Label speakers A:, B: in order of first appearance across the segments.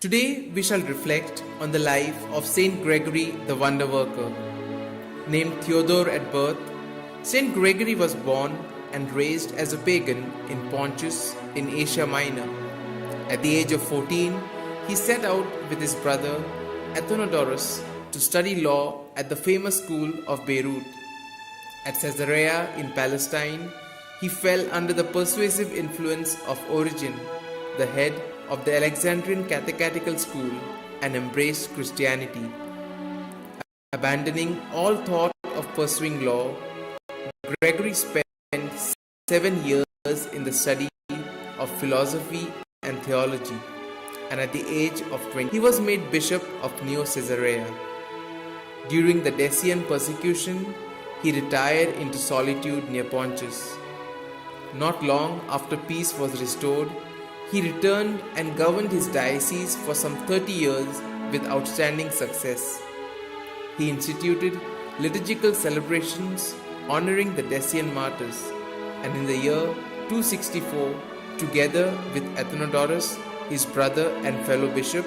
A: Today we shall reflect on the life of Saint Gregory the Wonder Worker. Named Theodore at birth, Saint Gregory was born and raised as a pagan in Pontus in Asia Minor. At the age of 14, he set out with his brother Athenodorus to study law at the famous school of Beirut. At Caesarea in Palestine, he fell under the persuasive influence of Origen, the head of the Alexandrian Catechetical School, and embraced Christianity. Abandoning all thought of pursuing law, Gregory spent 7 years in the study of philosophy and theology, and at the age of 20, he was made Bishop of Neo Caesarea. During the Decian persecution, he retired into solitude near Pontus. Not long after peace was restored, he returned and governed his diocese for some 30 years with outstanding success. He instituted liturgical celebrations honoring the Decian martyrs, and in the year 264, together with Athenodorus, his brother and fellow bishop,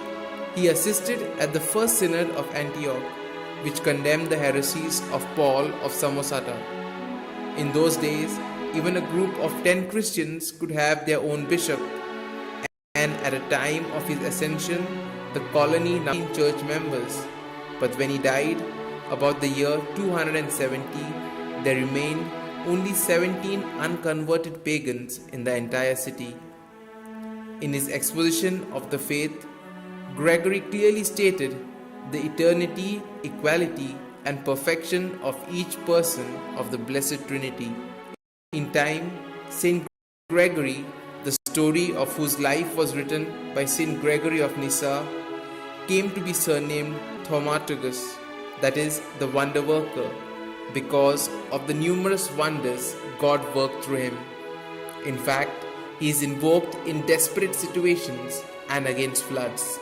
A: he assisted at the first synod of Antioch, which condemned the heresies of Paul of Samosata. In those days, even a group of 10 Christians could have their own bishop, and at a time of his ascension, the colony numbered 19 church members. But when he died, about the year 270, there remained only 17 unconverted pagans in the entire city. In his exposition of the faith, Gregory clearly stated the eternity, equality, and perfection of each person of the Blessed Trinity. In time, Saint Gregory, the story of whose life was written by Saint Gregory of Nyssa, came to be surnamed Thaumaturgus, that is, the Wonder Worker, because of the numerous wonders God worked through him. In fact, he is invoked in desperate situations and against floods.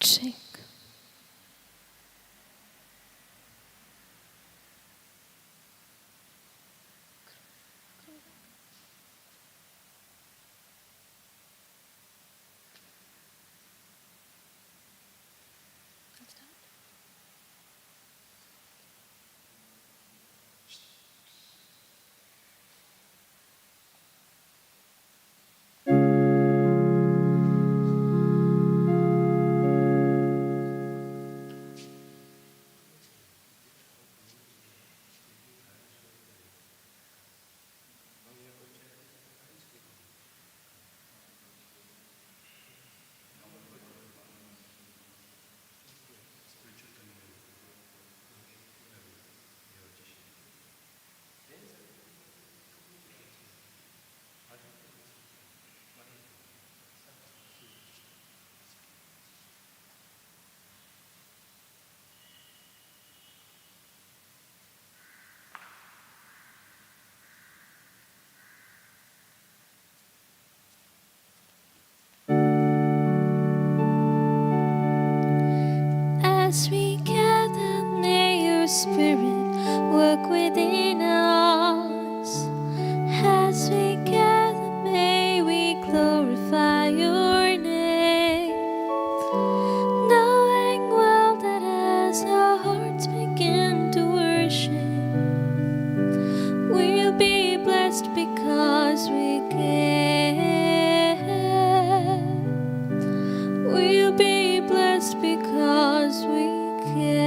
B: Check. As we gather, may your spirit work within us. As we gather, may we glorify your name. Knowing well that as our hearts begin to worship, we'll be blessed because we can. We'll be blessed because we can.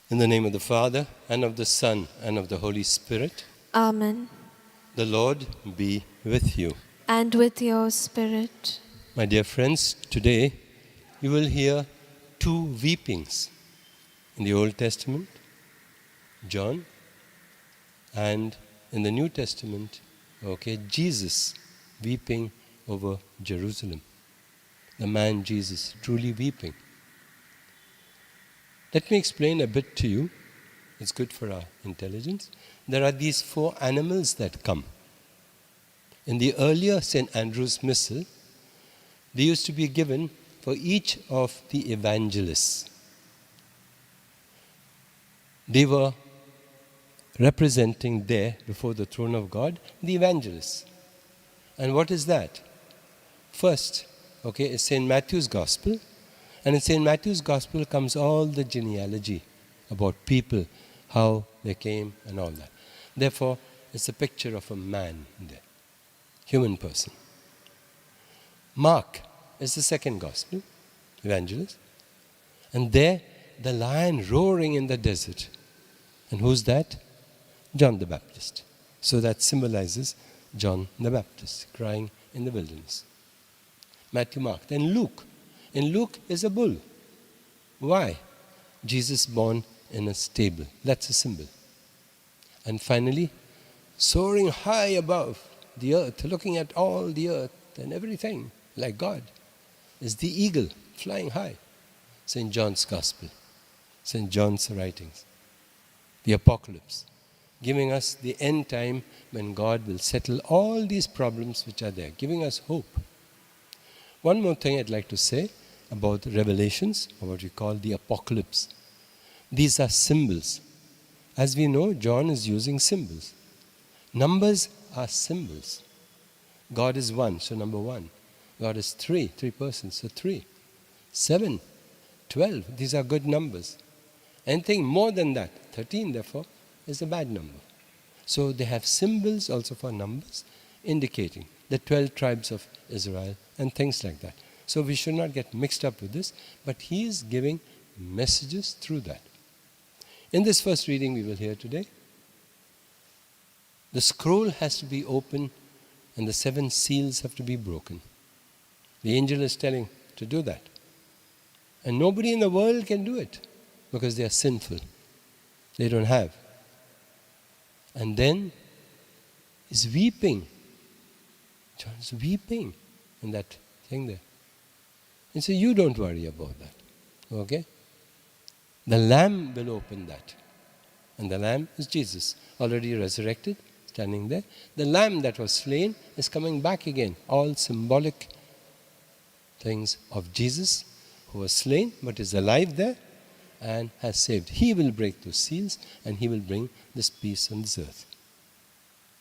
C: In the name of the Father, and of the Son, and of the Holy Spirit,
B: Amen.
C: the Lord be with you.
B: And with your spirit.
C: My dear friends, today you will hear two weepings in the Old Testament, John, and in the New Testament, Jesus weeping over Jerusalem. The man Jesus truly weeping. Let me explain a bit to you. It's good for our intelligence. There are these 4 animals that come. In the earlier St. Andrew's Missal, they used to be given for each of the evangelists. They were representing there before the throne of God the evangelists. And what is that? First, is St. Matthew's Gospel. And in St. Matthew's Gospel comes all the genealogy about people, how they came and all that. Therefore, it's a picture of a man there, human person. Mark is the second Gospel, evangelist. And there, the lion roaring in the desert. And who's that? John the Baptist. So that symbolizes John the Baptist crying in the wilderness. Matthew, Mark. Then Luke. In Luke is a bull. Why? Jesus born in a stable. That's a symbol. And finally, soaring high above the earth, looking at all the earth and everything, like God, is the eagle flying high. St. John's Gospel, St. John's writings, the Apocalypse, giving us the end time when God will settle all these problems which are there, giving us hope. One more thing I'd like to say about Revelations, or what we call the Apocalypse. These are symbols. As we know, John is using symbols. Numbers are symbols. God is 1, so number 1. God is 3 persons, so 3. 7, 12, these are good numbers. Anything more than that, 13 therefore, is a bad number. So they have symbols also for numbers, indicating the 12 tribes of Israel and things like that. So we should not get mixed up with this, but he is giving messages through that. In this first reading we will hear today, the scroll has to be opened and the 7 seals have to be broken. The angel is telling to do that. And nobody in the world can do it because they are sinful. They don't have. And then he's weeping. John is weeping in that thing there. And so you don't worry about that. Okay? The Lamb will open that. And the Lamb is Jesus, already resurrected, standing there. The lamb that was slain is coming back again. All symbolic things of Jesus who was slain but is alive there and has saved. He will break those seals and he will bring this peace on this earth.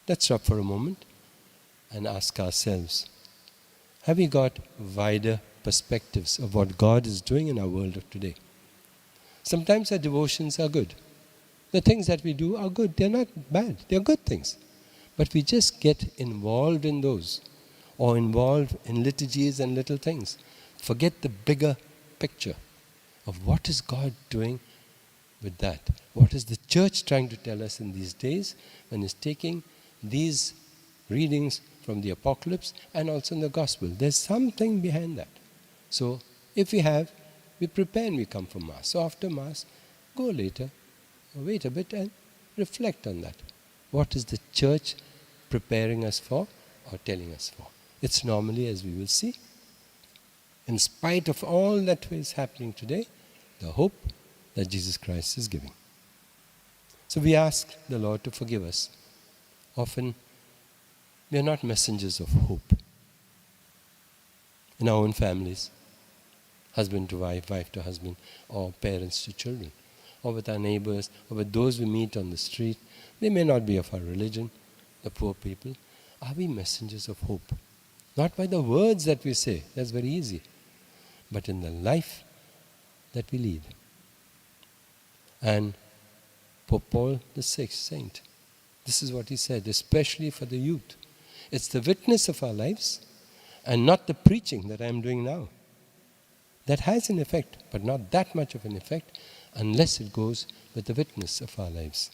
C: Let's stop for a moment and ask ourselves, have we got wider perspectives of what God is doing in our world of today? Sometimes our devotions are good. The things that we do are good. They're not bad. They're good things. But we just get involved in those, or involved in liturgies and little things. Forget the bigger picture of what is God doing with that. What is the church trying to tell us in these days when it's taking these readings from the Apocalypse and also in the Gospel? There's something behind that. So if we have, we prepare and we come for Mass. So after Mass, go later, wait a bit and reflect on that. What is the church preparing us for or telling us for? It's normally, as we will see, in spite of all that is happening today, the hope that Jesus Christ is giving. So we ask the Lord to forgive us. Often we are not messengers of hope in our own families, husband to wife, wife to husband, or parents to children, or with our neighbors, or with those we meet on the street. They may not be of our religion, the poor people. Are we messengers of hope? Not by the words that we say, that's very easy, but in the life that we lead. And Pope Paul the Sixth Saint, this is what he said, especially for the youth. It's the witness of our lives and not the preaching that I am doing now. That has an effect, but not that much of an effect unless it goes with the witness of our lives.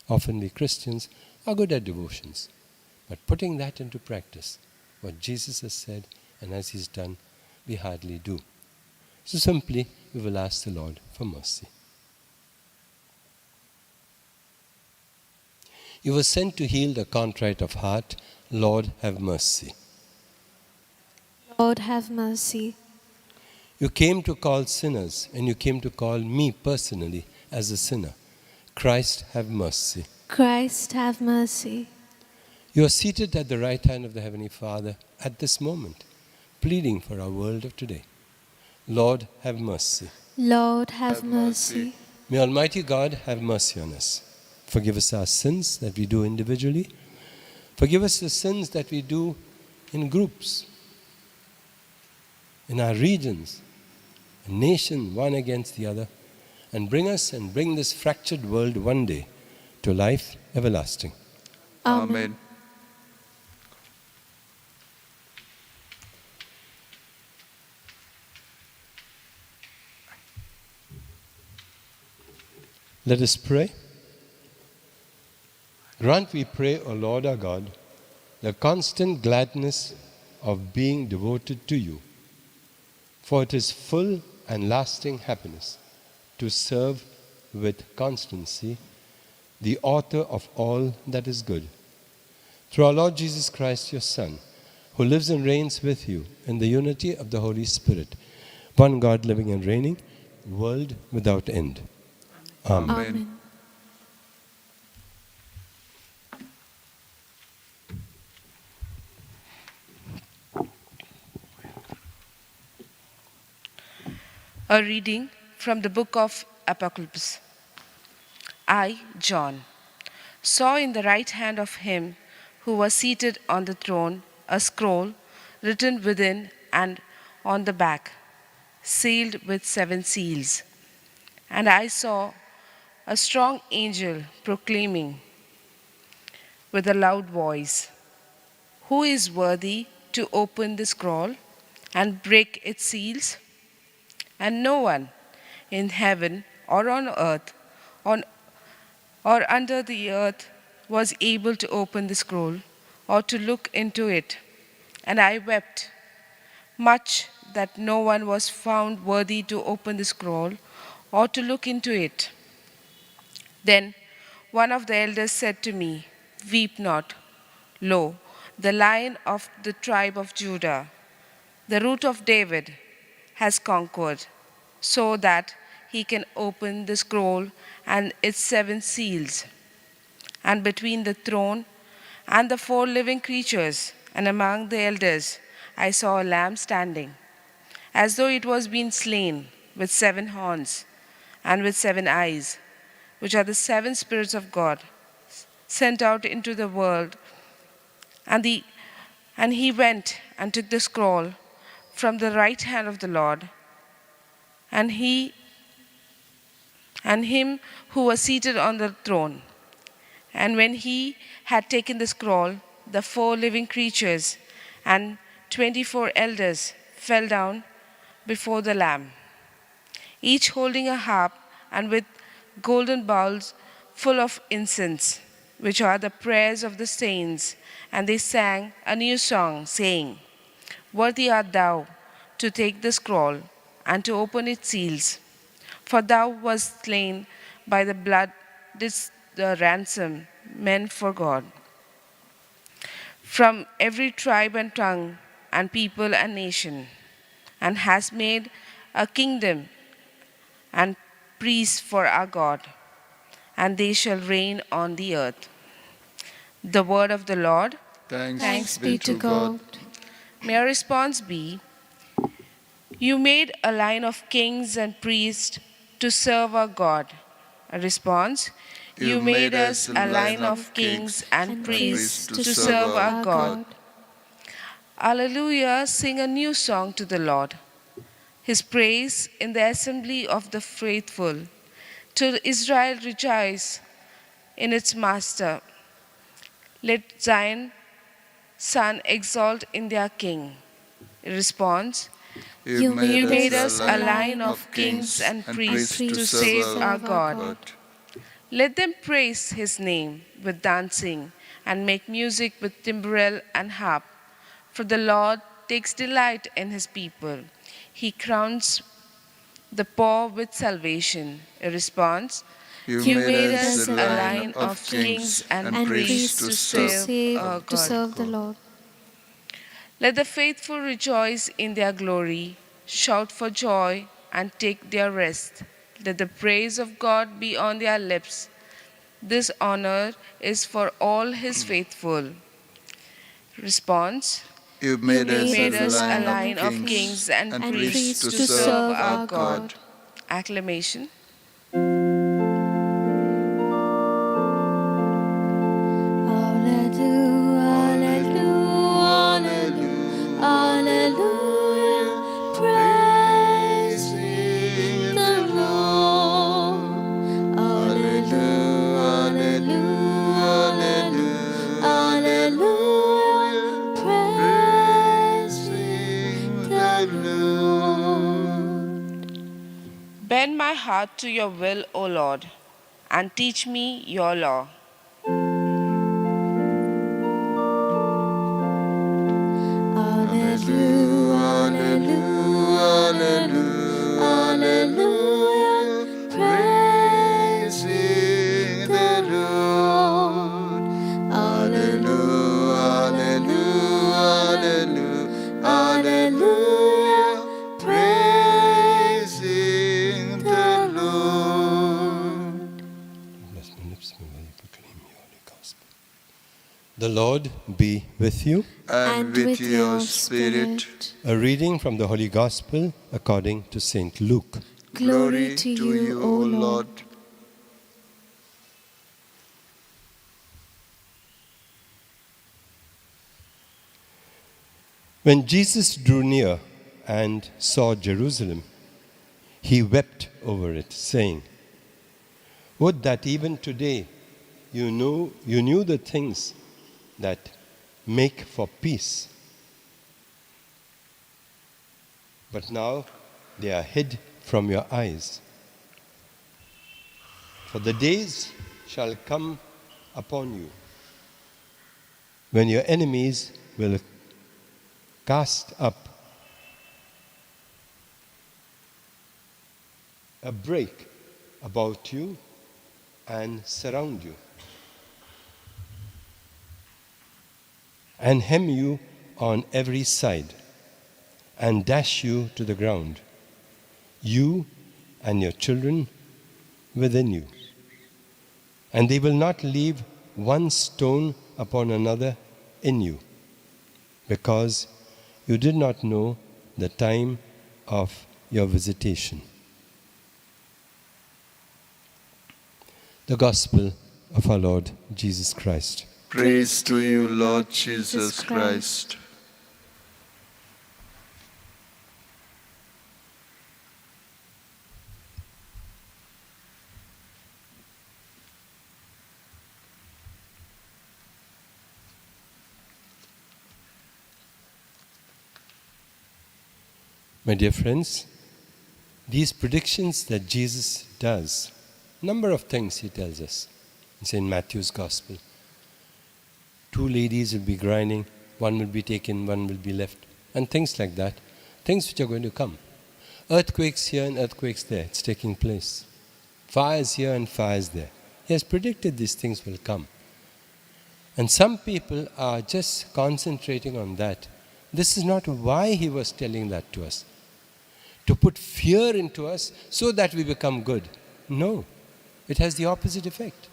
C: Often we Christians are good at devotions, but putting that into practice, what Jesus has said and as he's done, we hardly do. So simply we will ask the Lord for mercy. You were sent to heal the contrite of heart. Lord, have mercy.
B: Lord, have mercy.
C: You came to call sinners, and you came to call me personally as a sinner. Christ, have mercy.
B: Christ, have mercy.
C: You are seated at the right hand of the Heavenly Father at this moment, pleading for our world of today. Lord, have mercy.
B: Lord, have mercy.
C: May Almighty God have mercy on us. Forgive us our sins that we do individually. Forgive us the sins that we do in groups, in our regions, a nation one against the other, and bring us and bring this fractured world one day to life everlasting.
B: Amen.
C: Let us pray. Grant, we pray, O Lord our God, the constant gladness of being devoted to you, for it is full and lasting happiness to serve with constancy the author of all that is good. Through our Lord Jesus Christ, your Son, who lives and reigns with you in the unity of the Holy Spirit, one God living and reigning, world without end. Amen.
B: Amen.
D: A reading from the book of Apocalypse. I, John, saw in the right hand of him who was seated on the throne a scroll written within and on the back, sealed with 7 seals. And I saw a strong angel proclaiming with a loud voice, "Who is worthy to open the scroll and break its seals?" And no one in heaven or on earth or under the earth was able to open the scroll or to look into it. And I wept much that no one was found worthy to open the scroll or to look into it. Then one of the elders said to me, "Weep not. Lo, the Lion of the tribe of Judah, the Root of David, has conquered, so that he can open the scroll and its 7 seals." And between the throne and the 4 living creatures, and among the elders I saw a lamb standing, as though it was been slain, with 7 horns and with 7 eyes, which are the 7 spirits of God, sent out into the world. And he went and took the scroll from the right hand of the Lord, and him who was seated on the throne. And when he had taken the scroll, the 4 living creatures and 24 elders fell down before the Lamb, each holding a harp and with golden bowls full of incense, which are the prayers of the saints. And they sang a new song, saying, Worthy art thou to take the scroll and to open its seals. For thou wast slain by the blood, didst the ransom men for God, from every tribe and tongue and people and nation, and hast made a kingdom and priests for our God, and they shall reign on the earth. The word of the Lord.
E: Thanks be to God.
D: May our response be, You made a line of kings and priests to serve our God. A response, You made us a line of kings and priests to serve our God. Alleluia, sing a new song to the Lord. His praise in the assembly of the faithful. To Israel rejoice in its master. Let Zion son exalt in their king. A response,
E: You
D: made us a line of kings and priests to save our God. Let them praise his name with dancing and make music with timbrel and harp. For the Lord takes delight in his people. He crowns the poor with salvation. A response, You made us a line of kings and priests to serve our God.
B: the Lord.
D: Let the faithful rejoice in their glory, shout for joy and take their rest. Let the praise of God be on their lips. This honor is for all his faithful. Response,
E: You made
D: made us
E: us
D: a line of kings and priests to serve our God. Acclamation.
B: Hallelujah, praise the Lord. Hallelujah, praise the Lord.
D: Bend my heart to your will, O Lord, and teach me your law.
B: Hallelujah, praise the Lord. Hallelujah, praise the Lord.
C: Bless my lips, may I proclaim your holy gospel. The Lord be with you.
E: And with your spirit.
C: A reading from the Holy Gospel according to St. Luke.
B: Glory to you, O Lord.
C: When Jesus drew near and saw Jerusalem, he wept over it, saying, Would that even today you knew the things that make for peace. But now they are hid from your eyes. For the days shall come upon you when your enemies will cast up a break about you and surround you and hem you on every side and dash you to the ground, you and your children within you. And they will not leave one stone upon another in you, because you did not know the time of your visitation. The Gospel of our Lord Jesus Christ.
E: Praise to you, Lord Jesus Christ.
C: My dear friends, these predictions that Jesus does, number of things he tells us. It's in Matthew's Gospel. 2 ladies will be grinding, one will be taken, one will be left, and things like that. Things which are going to come. Earthquakes here and earthquakes there, it's taking place. Fires here and fires there. He has predicted these things will come. And some people are just concentrating on that. This is not why he was telling that to us. To put fear into us so that we become good. No, it has the opposite effect.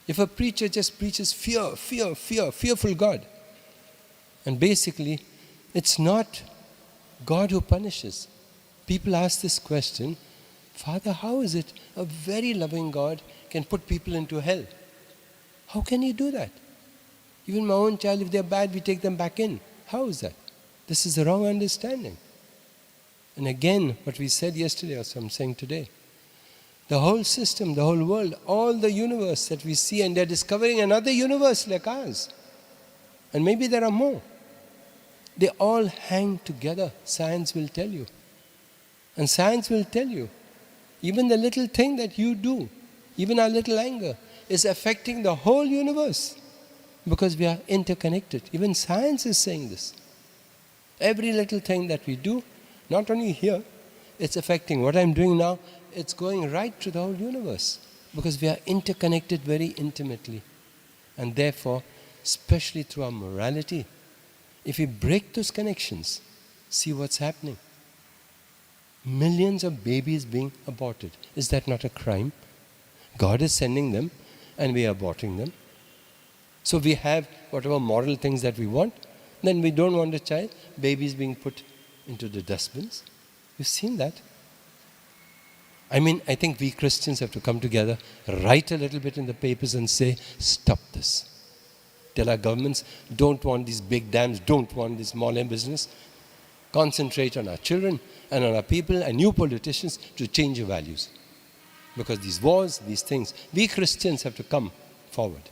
C: If a preacher just preaches fear, fear, fear, fearful God, and basically it's not God who punishes. People ask this question, Father, how is it a very loving God can put people into hell? How can he do that? Even my own child, if they're bad, we take them back in. How is that? This is the wrong understanding. And again, what we said yesterday, also I'm saying today, the whole system, the whole world, all the universe that we see, and they're discovering another universe like ours. And maybe there are more. They all hang together, science will tell you. And science will tell you, even the little thing that you do, even our little anger, is affecting the whole universe. Because we are interconnected. Even science is saying this. Every little thing that we do, not only here, it's affecting what I'm doing now, it's going right through the whole universe. Because we are interconnected very intimately. And therefore, especially through our morality, if we break those connections, see what's happening. Millions of babies being aborted. Is that not a crime? God is sending them and we are aborting them. So we have whatever moral things that we want, then we don't want a child, babies being put into the dustbins. You've seen that. I mean, I think we Christians have to come together, write a little bit in the papers and say, stop this. Tell our governments, don't want these big dams, don't want this small business. Concentrate on our children and on our people and new politicians to change your values. Because these wars, these things, we Christians have to come forward.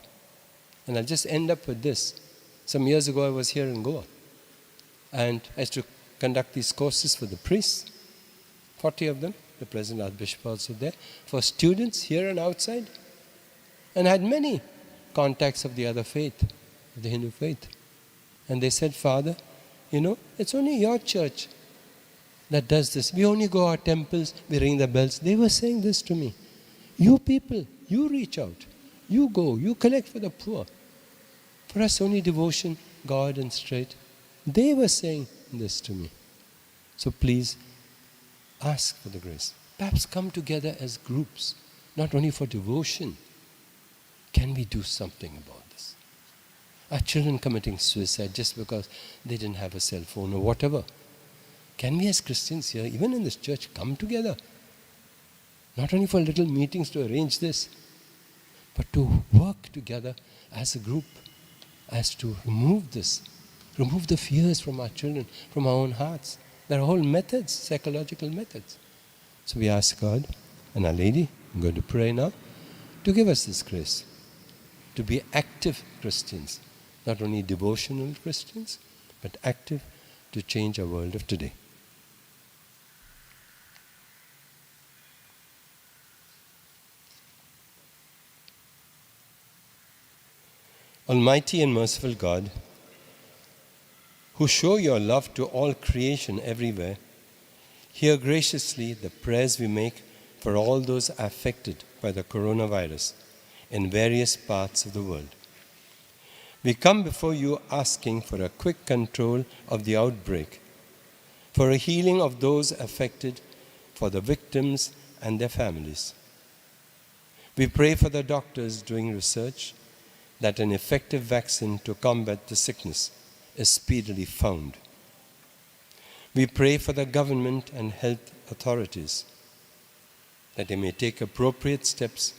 C: And I'll just end up with this. Some years ago I was here in Goa. And I used to conduct these courses for the priests, 40 of them, the present Archbishop also there, for students here and outside. And I had many contacts of the other faith, the Hindu faith. And they said, Father, you know, it's only your church that does this. We only go to our temples, we ring the bells. They were saying this to me. You people, you reach out. You go, you collect for the poor. For us only devotion, God and straight. They were saying this to me. So please, ask for the grace. Perhaps come together as groups, not only for devotion. Can we do something about this? Our children committing suicide just because they didn't have a cell phone or whatever. Can we as Christians here, even in this church, come together? Not only for little meetings to arrange this, but to work together as a group, as to remove this, remove the fears from our children, from our own hearts. There are whole methods, psychological methods. So we ask God and Our Lady, I'm going to pray now, to give us this grace, to be active Christians, not only devotional Christians, but active to change our world of today. Almighty and merciful God, who show your love to all creation everywhere, hear graciously the prayers we make for all those affected by the coronavirus in various parts of the world. We come before you asking for a quick control of the outbreak, for a healing of those affected, for the victims and their families. We pray for the doctors doing research, that an effective vaccine to combat the sickness is speedily found. We pray for the government and health authorities that they may take appropriate steps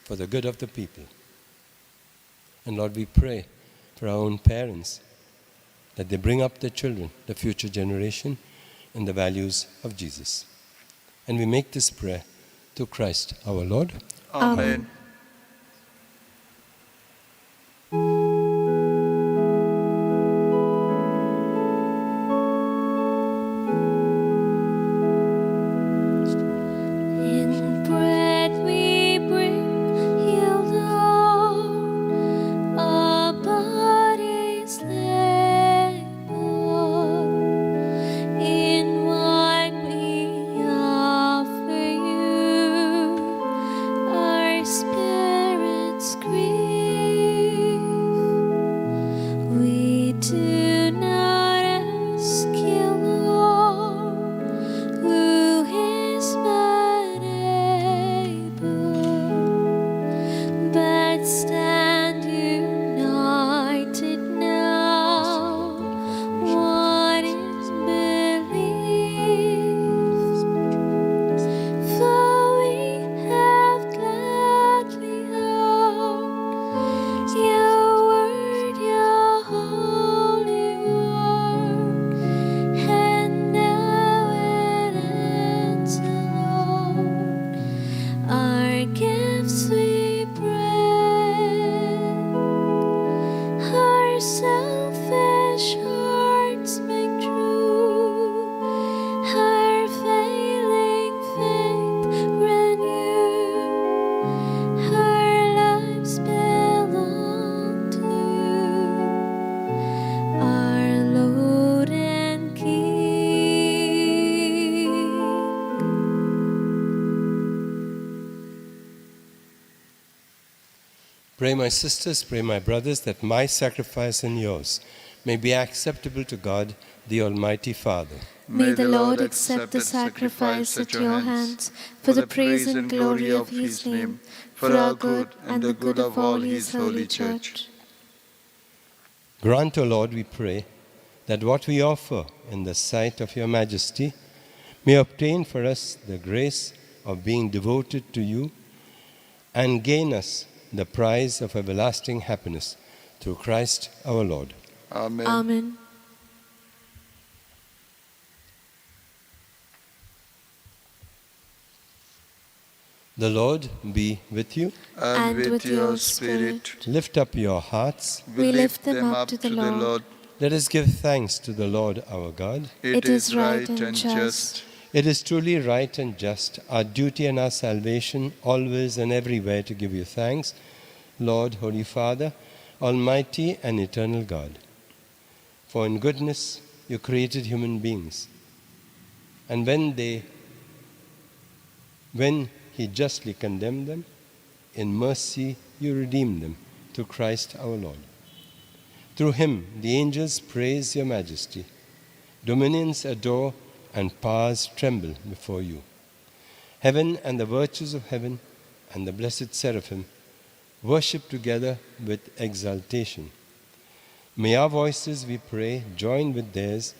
C: for the good of the people. And Lord, we pray for our own parents that they bring up their children, the future generation, in the values of Jesus. And we make this prayer through Christ our Lord.
E: Amen.
B: In bread we bring, yield our bodies labor. In wine we offer you our spirits grieve. We do not ask you, Lord, who is but able, but stand united now. What is believed? For we have gladly heard your word, your holy word, and now it ends, Lord. Our gifts we bring, our selfish hearts make true, our failing faith renew, our lives belong to you, our Lord and King.
C: Pray, my sisters, pray, my brothers, that my sacrifice and yours may be acceptable to God, the Almighty Father.
B: May the Lord accept the sacrifice at your hands for the praise and glory of his name, for our good and the good of all his holy church.
C: Grant, O Lord, we pray, that what we offer in the sight of your majesty may obtain for us the grace of being devoted to you and gain us the prize of everlasting happiness through Christ our Lord.
E: Amen.
B: Amen.
C: The Lord be with you.
E: And with your spirit,
C: Lift up your hearts.
B: We lift them up to the Lord.
C: Let us give thanks to the Lord our God.
E: It is right and just.
C: It is truly right and just, our duty and our salvation, always and everywhere to give you thanks, Lord, Holy Father, Almighty and eternal God. For in goodness you created human beings, and when he justly condemned them, in mercy you redeemed them through Christ our Lord. Through him the angels praise your majesty, dominions adore, and powers tremble before you. Heaven and the virtues of heaven and the blessed seraphim worship together with exaltation. May our voices, we pray, join with theirs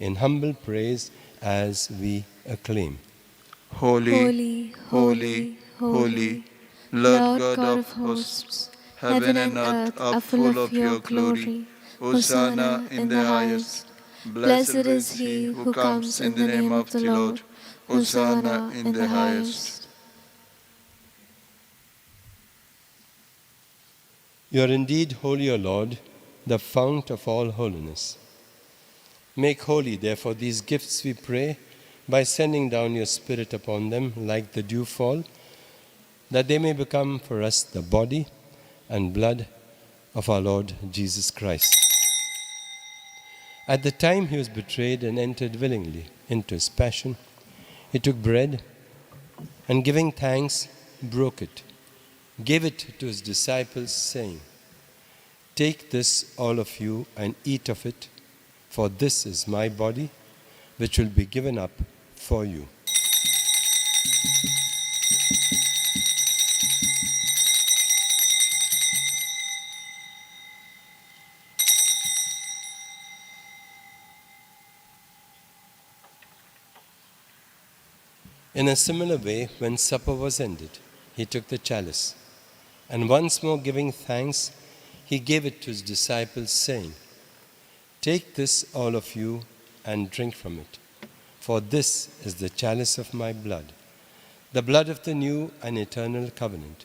C: in humble praise as we acclaim.
E: Holy, holy, holy, Lord God of hosts, heaven and earth are full of your glory. Hosanna in the highest. Blessed is he who comes in the name of the Lord. Hosanna in the highest.
C: You are indeed holy, O Lord, the fount of all holiness. Make holy, therefore, these gifts, we pray, by sending down your Spirit upon them like the dewfall, that they may become for us the body and blood of our Lord Jesus Christ. At the time he was betrayed and entered willingly into his passion, he took bread and, giving thanks, broke it, gave it to his disciples, saying, "Take this, all of you, and eat of it, for this is my body, which will be given up for you." In a similar way, when supper was ended, he took the chalice, and once more giving thanks, he gave it to his disciples, saying, "Take this, all of you, and drink from it, for this is the chalice of my blood, the blood of the new and eternal covenant,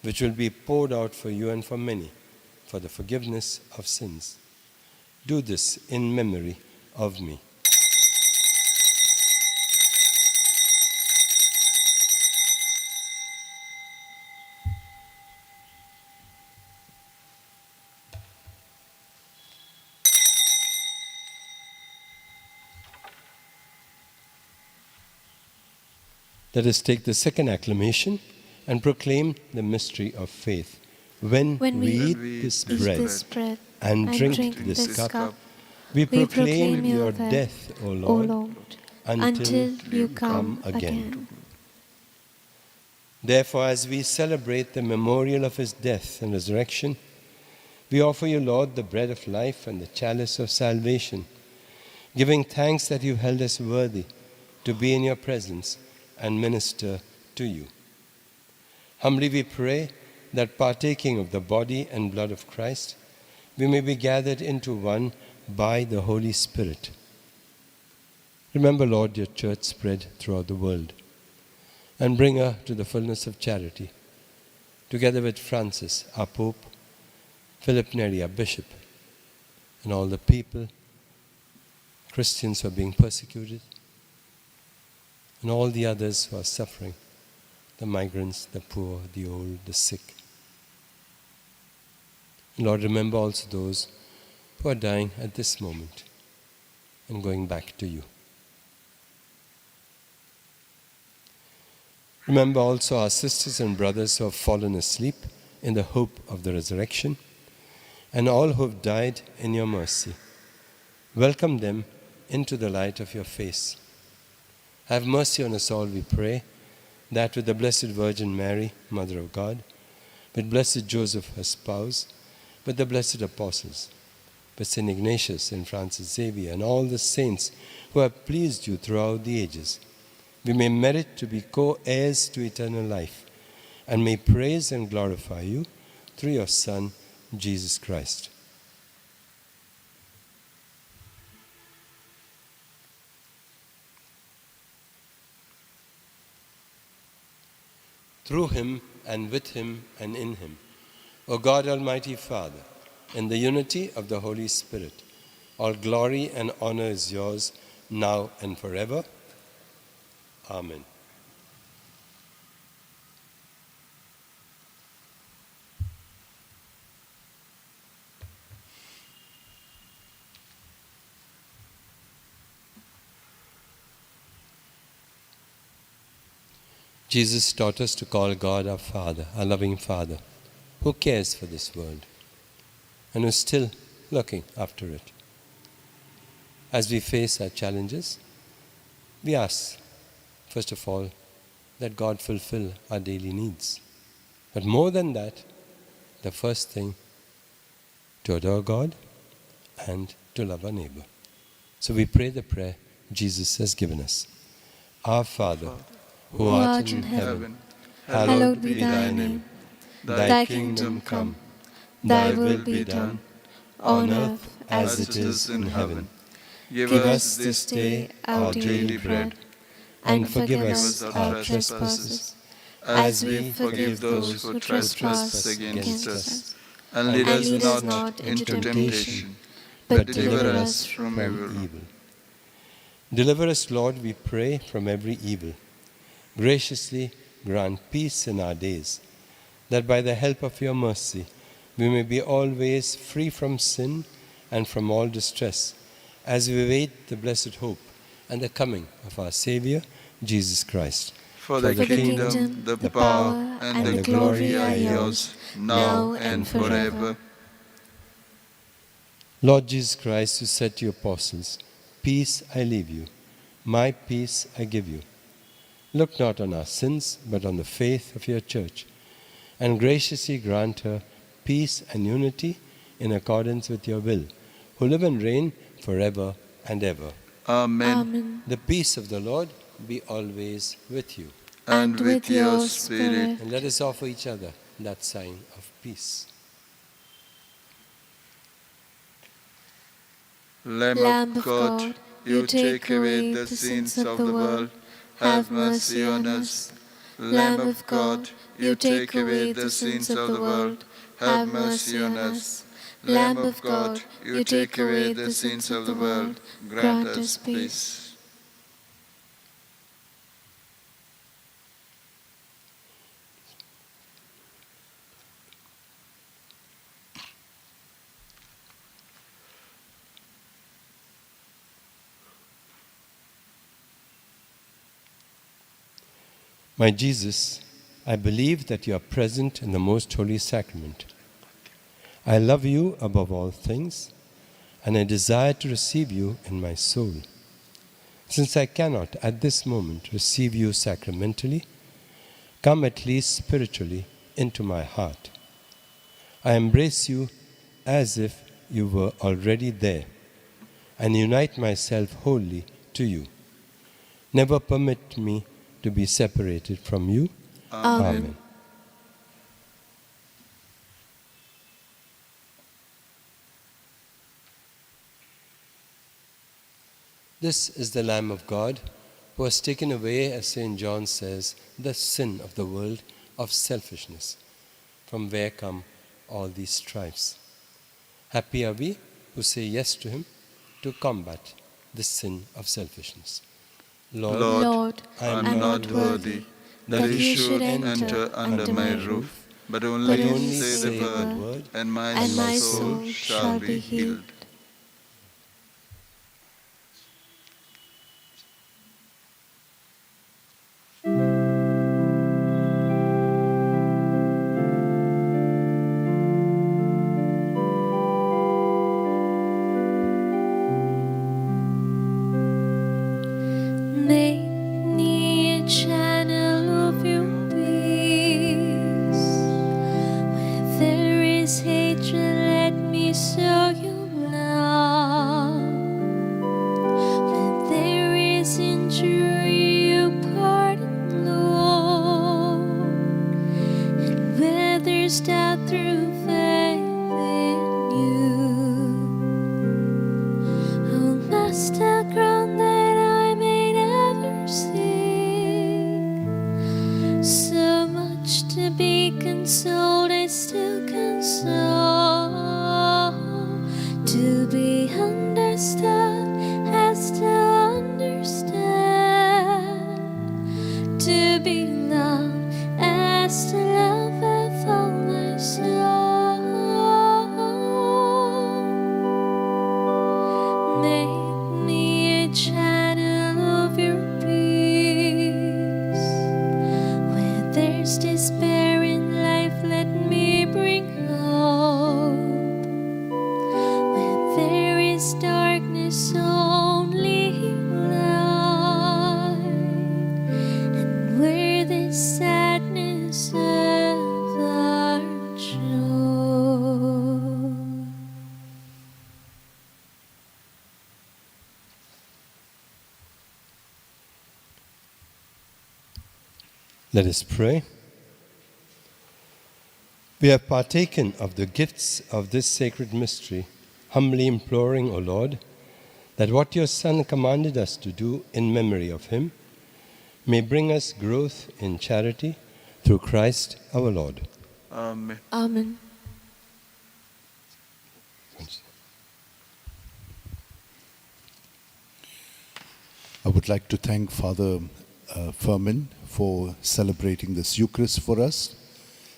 C: which will be poured out for you and for many, for the forgiveness of sins. Do this in memory of me." Let us take the second acclamation and proclaim the mystery of faith. When we eat this bread and drink this cup, we proclaim your death, O Lord, until you come again. Therefore, as we celebrate the memorial of his death and resurrection, we offer you, Lord, the bread of life and the chalice of salvation, giving thanks that you held us worthy to be in your presence and minister to you. Humbly we pray that, partaking of the body and blood of Christ, we may be gathered into one by the Holy Spirit. Remember, Lord, your church spread throughout the world, and bring her to the fullness of charity, together with Francis, our Pope, Philip Neri, our Bishop, and all the people, Christians who are being persecuted, and all the others who are suffering, the migrants, the poor, the old, the sick. And Lord, remember also those who are dying at this moment and going back to you. Remember also our sisters and brothers who have fallen asleep in the hope of the resurrection, and all who have died in your mercy. Welcome them into the light of your face. Have mercy on us all, we pray, that with the Blessed Virgin Mary, Mother of God, with Blessed Joseph, her spouse, with the blessed apostles, with St. Ignatius, St. Francis Xavier, and all the saints who have pleased you throughout the ages, we may merit to be co-heirs to eternal life, and may praise and glorify you through your Son, Jesus Christ. Through him, and with him, and in him, O God, Almighty Father, in the unity of the Holy Spirit, all glory and honor is yours, now and forever. Amen. Jesus taught us to call God our Father, our loving Father, who cares for this world and who is still looking after it. As we face our challenges, we ask, first of all, that God fulfill our daily needs. But more than that, the first thing, to adore God and to love our neighbor. So we pray the prayer Jesus has given us. Our Father, who art in heaven, hallowed be thy name. Thy kingdom come, thy will be done, on earth as it is in heaven. Give us this day our daily bread, and forgive us our trespasses, as we forgive those who trespass against us. And lead us not into temptation, but deliver us from evil. Deliver us, Lord, we pray, from every evil. Graciously grant peace in our days, that by the help of your mercy we may be always free from sin and from all distress, as we await the blessed hope and the coming of our Savior, Jesus Christ.
E: For the kingdom, the power, and the glory are yours, now and forever.
C: Lord Jesus Christ, who said to your apostles, "Peace I leave you, my peace I give you," look not on our sins, but on the faith of your church, and graciously grant her peace and unity in accordance with your will, who live and reign forever and ever.
E: Amen.
B: Amen.
C: The peace of the Lord be always with you.
E: and with your spirit.
C: And let us offer each other that sign of peace.
E: Lamb of God, you take away the sins of the world, have mercy on us. Lamb of God, you take away the sins of the world, have mercy on us. Lamb of God, you take away the sins of the world, grant us peace.
C: My Jesus, I believe that you are present in the most holy sacrament. I love you above all things, and I desire to receive you in my soul. Since I cannot at this moment receive you sacramentally, come at least spiritually into my heart. I embrace you as if you were already there, and unite myself wholly to you. Never permit me to be separated from you. Amen. This is the Lamb of God who has taken away, as St. John says, the sin of the world of selfishness, from where come all these strifes. Happy are we who say yes to him to combat the sin of selfishness.
E: Lord, I am not worthy that you should enter under my roof, but only say the word, and my soul shall be healed.
B: Make me a channel of your peace. Where there is hatred, let me sow your love. Where there is injury, you pardon, Lord. And where there's doubt, through faith in you. Oh, Master, grant that I may never seek so much to be consoled, I still console. To be understood, as to understand. To be loved, as to love with all my soul. Make me a channel of your peace. Where there's despair in life, let me bring hope. Where there is darkness, only light. And where there's sadness, ever joy.
C: Let us pray. We have partaken of the gifts of this sacred mystery, humbly imploring, O Lord, that what your Son commanded us to do in memory of him may bring us growth in charity through Christ our Lord.
E: Amen.
B: Amen.
F: I would like to thank Father Furman for celebrating this Eucharist for us,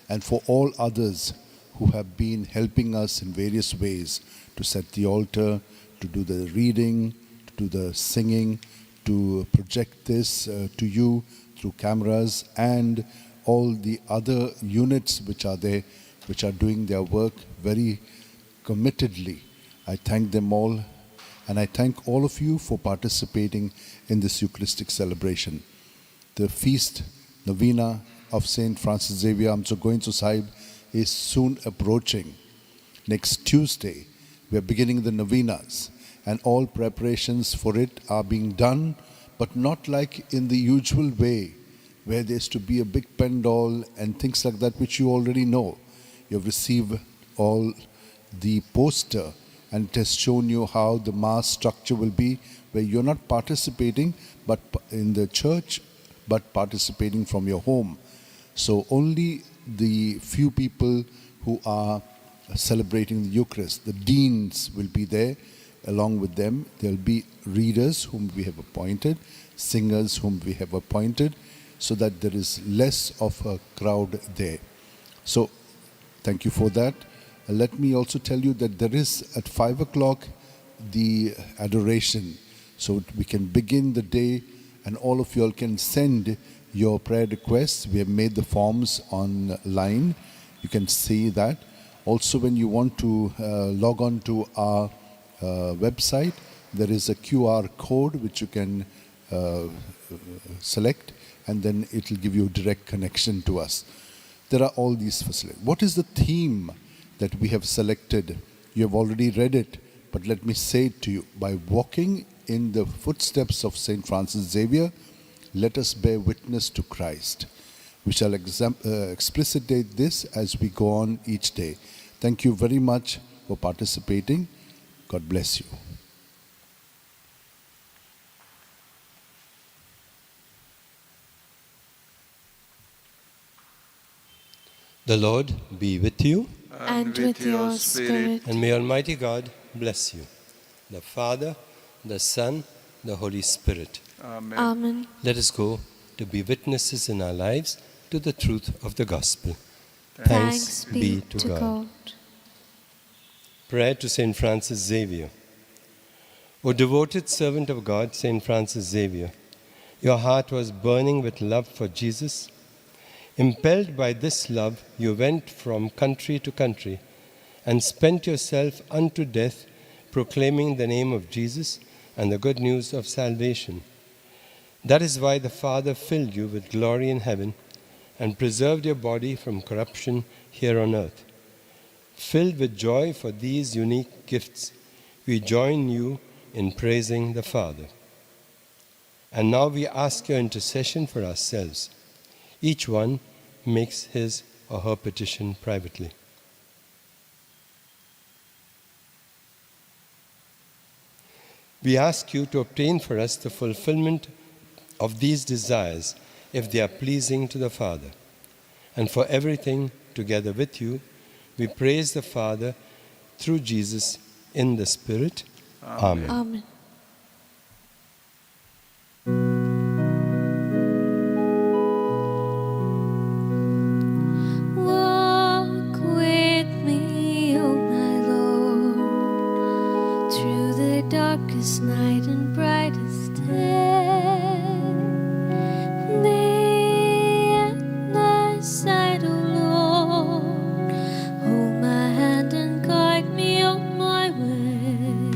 F: and for all others who have been helping us in various ways to set the altar, to do the reading, to do the singing, to project this to you through cameras, and all the other units which are there, which are doing their work very committedly. I thank them all, and I thank all of you for participating in this Eucharistic celebration. The feast, Novena of St. Francis Xavier Amsogoinso Sahib, is soon approaching. Next Tuesday, we are beginning the novenas, and all preparations for it are being done but not like in the usual way, where there's to be a big pendal and things like that, which you already know. You've received all the poster, and it has shown you how the mass structure will be, where you're not participating but in the church, but participating from your home. So only the few people who are celebrating the Eucharist, the deans will be there. Along with them, there'll be readers whom we have appointed, singers whom we have appointed, so that there is less of a crowd there. So thank you for that. Let me also tell you that there is at 5 o'clock the adoration. So we can begin the day, and all of you all can send your prayer requests. We have made the forms online. You can see that. Also, when you want to log on to our website, there is a QR code which you can select, and then it will give you a direct connection to us. There are all these facilities. What is the theme that we have selected? You have already read it, but let me say it to you. By walking in the footsteps of St. Francis Xavier, let us bear witness to Christ. We shall explicitate this as we go on each day. Thank you very much for participating. God bless you.
C: The Lord be with you,
B: and with your spirit.
C: and may Almighty God bless you, the Father, the Son, the Holy Spirit.
E: Amen.
B: Amen.
C: Let us go to be witnesses in our lives to the truth of the gospel.
B: Thanks be to God.
C: Prayer to St. Francis Xavier. O devoted servant of God, St. Francis Xavier, your heart was burning with love for Jesus. Impelled by this love, you went from country to country and spent yourself unto death, proclaiming the name of Jesus and the good news of salvation. That is why the Father filled you with glory in heaven and preserved your body from corruption here on earth. Filled with joy for these unique gifts, we join you in praising the Father. And now we ask your intercession for ourselves. Each one makes his or her petition privately. We ask you to obtain for us the fulfillment of these desires if they are pleasing to the Father. And for everything, together with you, we praise the Father through Jesus in the Spirit. Amen.
B: Amen. Walk with me, O my Lord, through the darkest night and brightest day. Thee at thy side, O Lord, hold my hand and guide me on my way.